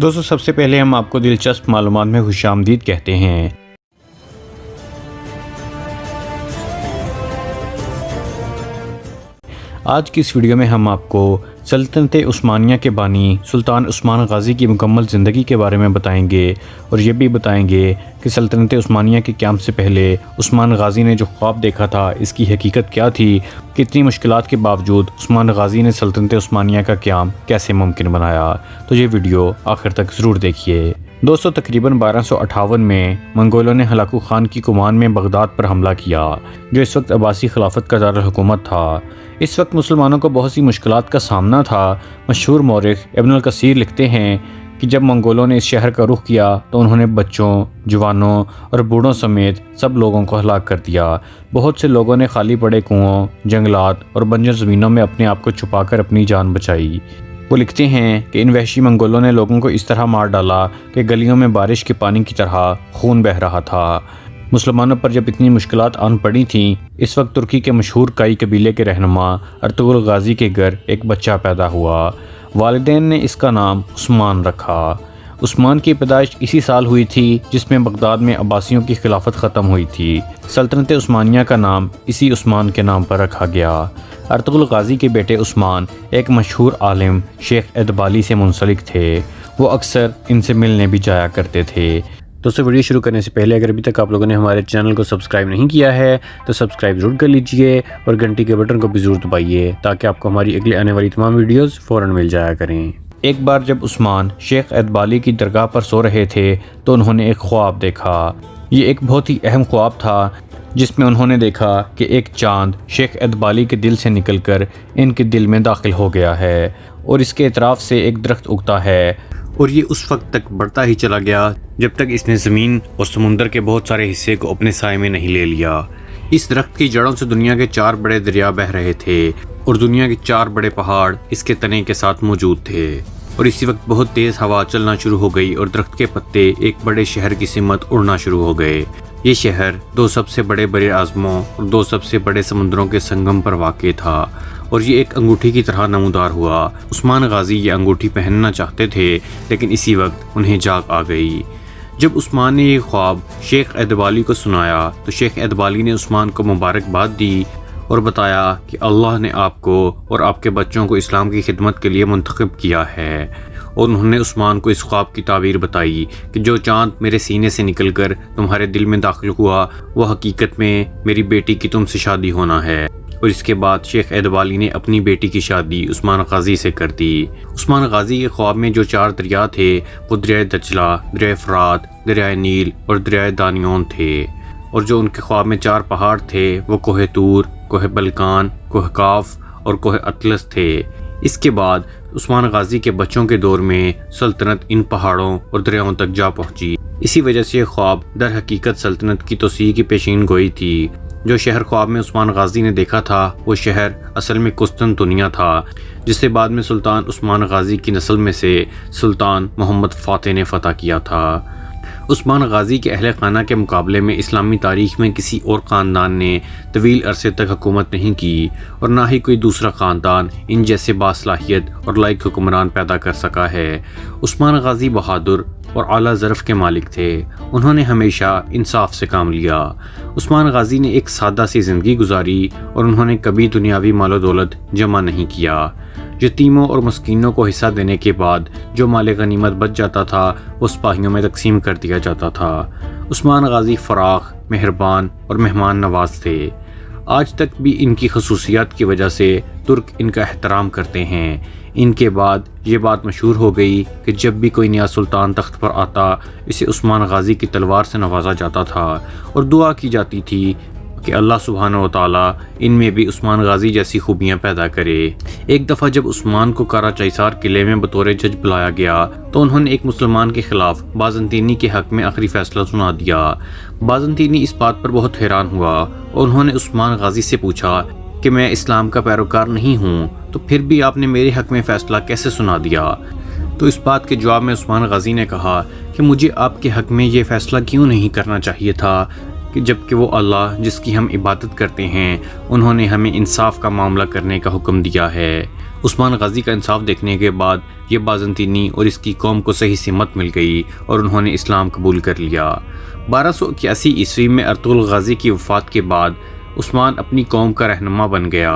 دوستو سب سے پہلے ہم آپ کو دلچسپ معلومات میں خوش آمدید کہتے ہیں۔ آج کی اس ویڈیو میں ہم آپ کو سلطنت عثمانیہ کے بانی سلطان عثمان غازی کی مکمل زندگی کے بارے میں بتائیں گے، اور یہ بھی بتائیں گے کہ سلطنت عثمانیہ کے قیام سے پہلے عثمان غازی نے جو خواب دیکھا تھا اس کی حقیقت کیا تھی، کتنی مشکلات کے باوجود عثمان غازی نے سلطنت عثمانیہ کا قیام کیسے ممکن بنایا۔ تو یہ ویڈیو آخر تک ضرور دیکھیے۔ دوستو تقریباً 1258 میں منگولوں نے ہلاکو خان کی کمان میں بغداد پر حملہ کیا، جو اس وقت عباسی خلافت کا دارالحکومت تھا۔ اس وقت مسلمانوں کو بہت سی مشکلات کا سامنا تھا۔ مشہور مورخ ابن الکثیر لکھتے ہیں کہ جب منگولوں نے اس شہر کا رخ کیا تو انہوں نے بچوں، جوانوں اور بوڑھوں سمیت سب لوگوں کو ہلاک کر دیا۔ بہت سے لوگوں نے خالی پڑے کنوؤں، جنگلات اور بنجر زمینوں میں اپنے آپ کو چھپا کر اپنی جان بچائی۔ وہ لکھتے ہیں کہ ان وحشی منگولوں نے لوگوں کو اس طرح مار ڈالا کہ گلیوں میں بارش کے پانی کی طرح خون بہہ رہا تھا۔ مسلمانوں پر جب اتنی مشکلات آن پڑی تھیں، اس وقت ترکی کے مشہور کائی قبیلے کے رہنما ارطغرل غازی کے گھر ایک بچہ پیدا ہوا۔ والدین نے اس کا نام عثمان رکھا۔ عثمان کی پیدائش اسی سال ہوئی تھی جس میں بغداد میں عباسیوں کی خلافت ختم ہوئی تھی۔ سلطنت عثمانیہ کا نام اسی عثمان کے نام پر رکھا گیا۔ ارطغرل غازی کے بیٹے عثمان ایک مشہور عالم شیخ ادبالی سے منسلک تھے۔ وہ اکثر ان سے ملنے بھی جایا کرتے تھے۔ دوستو ویڈیو شروع کرنے سے پہلے اگر ابھی تک آپ لوگوں نے ہمارے چینل کو سبسکرائب نہیں کیا ہے تو سبسکرائب ضرور کر لیجئے اور گھنٹی کے بٹن کو بھی ضرور دبائیے تاکہ آپ کو ہماری اگلی آنے والی تمام ویڈیوز فوراً مل جایا کریں۔ ایک بار جب عثمان شیخ ادبالی کی درگاہ پر سو رہے تھے تو انہوں نے ایک خواب دیکھا۔ یہ ایک بہت ہی اہم خواب تھا جس میں انہوں نے دیکھا کہ ایک چاند شیخ ادبالی کے دل سے نکل کر ان کے دل میں داخل ہو گیا ہے اور اس کے اطراف سے ایک درخت اگتا ہے، اور یہ اس وقت تک بڑھتا ہی چلا گیا جب تک اس نے زمین اور سمندر کے بہت سارے حصے کو اپنے سائے میں نہیں لے لیا۔ اس درخت کی جڑوں سے دنیا کے 4 بڑے دریا بہہ رہے تھے اور دنیا کے 4 بڑے پہاڑ اس کے تنے کے ساتھ موجود تھے، اور اسی وقت بہت تیز ہوا چلنا شروع ہو گئی اور درخت کے پتے ایک بڑے شہر کی سمت اڑنا شروع ہو گئے۔ یہ شہر 2 سب سے بڑے بر اعظموں اور 2 سب سے بڑے سمندروں کے سنگم پر واقع تھا، اور یہ ایک انگوٹھی کی طرح نمودار ہوا۔ عثمان غازی یہ انگوٹھی پہننا چاہتے تھے لیکن اسی وقت انہیں جاگ آ گئی۔ جب عثمان نے یہ خواب شیخ ادبالی کو سنایا تو شیخ ادبالی نے عثمان کو مبارکباد دی اور بتایا کہ اللہ نے آپ کو اور آپ کے بچوں کو اسلام کی خدمت کے لیے منتخب کیا ہے، اور انہوں نے عثمان کو اس خواب کی تعبیر بتائی کہ جو چاند میرے سینے سے نکل کر تمہارے دل میں داخل ہوا وہ حقیقت میں میری بیٹی کی تم سے شادی ہونا ہے۔ اور اس کے بعد شیخ ادبالی نے اپنی بیٹی کی شادی عثمان غازی سے کر دی۔ عثمان غازی کے خواب میں جو 4 دریا تھے وہ دریائے دجلہ، دریائے فرات، دریائے نیل اور دریائے دانیون تھے، اور جو ان کے خواب میں 4 پہاڑ تھے وہ کوہ طور، کوہ بلکان، کوہ کاف اور کوہ اطلس تھے۔ اس کے بعد عثمان غازی کے بچوں کے دور میں سلطنت ان پہاڑوں اور دریاؤں تک جا پہنچی۔ اسی وجہ سے یہ خواب در حقیقت سلطنت کی توسیع کی پیشین گوئی تھی۔ جو شہر خواب میں عثمان غازی نے دیکھا تھا وہ شہر اصل میں قسطنطنیہ تھا، جسے بعد میں سلطان عثمان غازی کی نسل میں سے سلطان محمد فاتح نے فتح کیا تھا۔ عثمان غازی کے اہل خانہ کے مقابلے میں اسلامی تاریخ میں کسی اور خاندان نے طویل عرصے تک حکومت نہیں کی، اور نہ ہی کوئی دوسرا خاندان ان جیسے باصلاحیت اور لائق حکمران پیدا کر سکا ہے۔ عثمان غازی بہادر اور اعلیٰ ظرف کے مالک تھے۔ انہوں نے ہمیشہ انصاف سے کام لیا۔ عثمان غازی نے ایک سادہ سی زندگی گزاری اور انہوں نے کبھی دنیاوی مال و دولت جمع نہیں کیا۔ یتیموں اور مسکینوں کو حصہ دینے کے بعد جو مال غنیمت بچ جاتا تھا وہ سپاہیوں میں تقسیم کر دیا جاتا تھا۔ عثمان غازی فراخ، مہربان اور مہمان نواز تھے۔ آج تک بھی ان کی خصوصیات کی وجہ سے ترک ان کا احترام کرتے ہیں۔ ان کے بعد یہ بات مشہور ہو گئی کہ جب بھی کوئی نیا سلطان تخت پر آتا اسے عثمان غازی کی تلوار سے نوازا جاتا تھا اور دعا کی جاتی تھی کہ اللہ سبحانہ و تعالیٰ ان میں بھی عثمان غازی جیسی خوبیاں پیدا کرے۔ ایک دفعہ جب عثمان کو کارا چیسار قلعے میں بطور جج بلایا گیا تو انہوں نے ایک مسلمان کے خلاف بازنطینی کے حق میں آخری فیصلہ سنا دیا۔ بازنطینی اس بات پر بہت حیران ہوا اور انہوں نے عثمان غازی سے پوچھا کہ میں اسلام کا پیروکار نہیں ہوں تو پھر بھی آپ نے میرے حق میں فیصلہ کیسے سنا دیا؟ تو اس بات کے جواب میں عثمان غازی نے کہا کہ مجھے آپ کے حق میں یہ فیصلہ کیوں نہیں کرنا چاہیے تھا کہ جبکہ وہ اللہ جس کی ہم عبادت کرتے ہیں انہوں نے ہمیں انصاف کا معاملہ کرنے کا حکم دیا ہے۔ عثمان غازی کا انصاف دیکھنے کے بعد یہ بازنطینی اور اس کی قوم کو صحیح سمت مل گئی اور انہوں نے اسلام قبول کر لیا۔ 1281 عیسوی میں ارطغرل غازی کی وفات کے بعد عثمان اپنی قوم کا رہنما بن گیا۔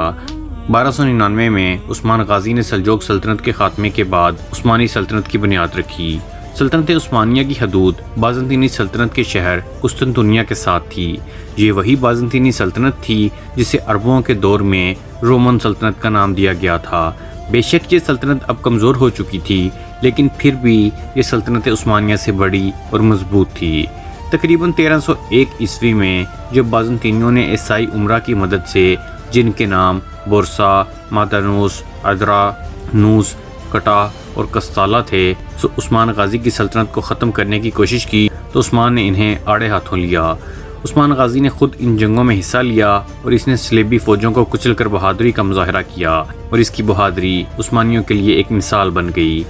1299 میں عثمان غازی نے سلجوق سلطنت کے خاتمے کے بعد عثمانی سلطنت کی بنیاد رکھی۔ سلطنت عثمانیہ کی حدود بازنطینی سلطنت کے شہر قسطنطنیہ کے ساتھ تھی۔ یہ وہی بازنطینی سلطنت تھی جسے عربوں کے دور میں رومن سلطنت کا نام دیا گیا تھا۔ بے شک یہ سلطنت اب کمزور ہو چکی تھی، لیکن پھر بھی یہ سلطنت عثمانیہ سے بڑی اور مضبوط تھی۔ تقریباً 1301 عیسوی میں جب بازنطینیوں نے عیسائی امراء کی مدد سے، جن کے نام بورسا، مادانوس، ادرا، نوس، کٹا اور کستالا تھے، عثمان غازی کی سلطنت کو ختم کرنے کی کوشش کی تو عثمان نے انہیں آڑے ہاتھوں لیا۔ عثمان غازی نے خود ان جنگوں میں حصہ لیا اور اس نے صلیبی فوجوں کو کچل کر بہادری کا مظاہرہ کیا اور اس کی بہادری عثمانیوں کے لیے ایک مثال بن گئی۔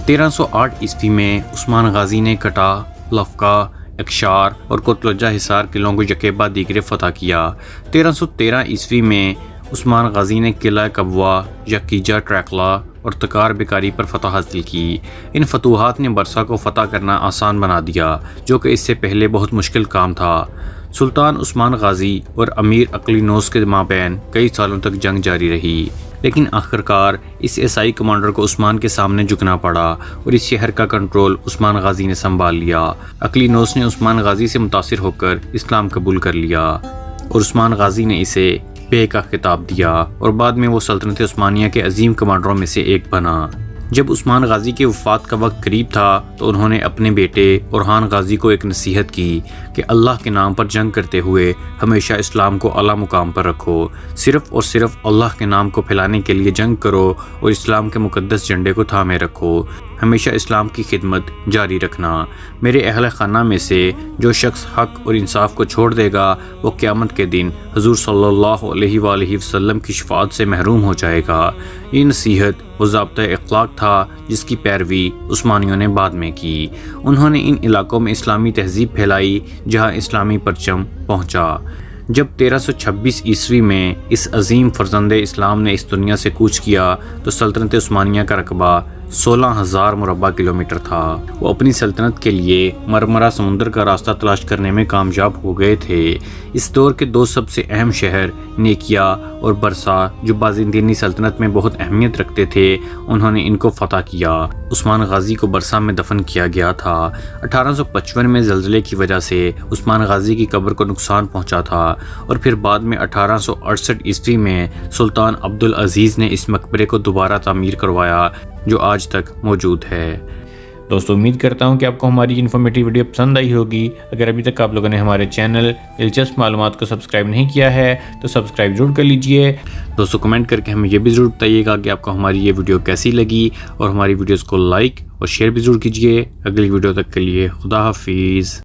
1308 عیسوی میں عثمان غازی نے کٹا، لفقا، اکشار اور کوتلجہ حصار قلعوں کو یکے بعد دیگرے فتح کیا۔ 1313 عیسوی میں عثمان غازی نے قلعہ کبوا، یکیجا ٹریکلا اور تکار بیکاری پر فتح حاصل کی۔ ان فتوحات نے برسا کو فتح کرنا آسان بنا دیا، جو کہ اس سے پہلے بہت مشکل کام تھا۔ سلطان عثمان غازی اور امیر اقلینوس کے مابین کئی سالوں تک جنگ جاری رہی، لیکن آخرکار اس عیسائی کمانڈر کو عثمان کے سامنے جھکنا پڑا اور اس شہر کا کنٹرول عثمان غازی نے سنبھال لیا۔ اقلینوس نے عثمان غازی سے متاثر ہو کر اسلام قبول کر لیا اور عثمان غازی نے اسے بے کا خطاب دیا اور بعد میں وہ سلطنت عثمانیہ کے عظیم کمانڈروں میں سے ایک بنا۔ جب عثمان غازی کے وفات کا وقت قریب تھا تو انہوں نے اپنے بیٹے اورحان غازی کو ایک نصیحت کی کہ اللہ کے نام پر جنگ کرتے ہوئے ہمیشہ اسلام کو اعلیٰ مقام پر رکھو، صرف اور صرف اللہ کے نام کو پھیلانے کے لیے جنگ کرو اور اسلام کے مقدس جھنڈے کو تھامے رکھو، ہمیشہ اسلام کی خدمت جاری رکھنا۔ میرے اہل خانہ میں سے جو شخص حق اور انصاف کو چھوڑ دے گا وہ قیامت کے دن حضور صلی اللہ علیہ وآلہ وسلم کی شفاعت سے محروم ہو جائے گا۔ یہ نصیحت وہ ضابطۂ اخلاق تھا جس کی پیروی عثمانیوں نے بعد میں کی۔ انہوں نے ان علاقوں میں اسلامی تہذیب پھیلائی جہاں اسلامی پرچم پہنچا۔ جب 1326 عیسوی میں اس عظیم فرزند اسلام نے اس دنیا سے کوچ کیا تو سلطنت عثمانیہ کا رقبہ 16,000 مربع کلومیٹر تھا۔ وہ اپنی سلطنت کے لیے مرمرہ سمندر کا راستہ تلاش کرنے میں کامیاب ہو گئے تھے۔ اس دور کے دو سب سے اہم شہر نیکیا اور برسا جو بازنطینی سلطنت میں بہت اہمیت رکھتے تھے، انہوں نے ان کو فتح کیا۔ عثمان غازی کو برسا میں دفن کیا گیا تھا۔ 1855 میں زلزلے کی وجہ سے عثمان غازی کی قبر کو نقصان پہنچا تھا اور پھر بعد میں 1868 عیسوی میں سلطان عبدالعزیز نے اس مقبرے کو دوبارہ تعمیر کروایا جو آج تک موجود ہے۔ دوستو امید کرتا ہوں کہ آپ کو ہماری انفارمیٹیو ویڈیو پسند آئی ہوگی۔ اگر ابھی تک آپ لوگوں نے ہمارے چینل دلچسپ معلومات کو سبسکرائب نہیں کیا ہے تو سبسکرائب ضرور کر لیجئے۔ دوستو کمنٹ کر کے ہمیں یہ بھی ضرور بتائیے گا کہ آپ کو ہماری یہ ویڈیو کیسی لگی اور ہماری ویڈیوز کو لائک اور شیئر بھی ضرور کیجئے۔ اگلی ویڈیو تک کے لیے خدا حافظ۔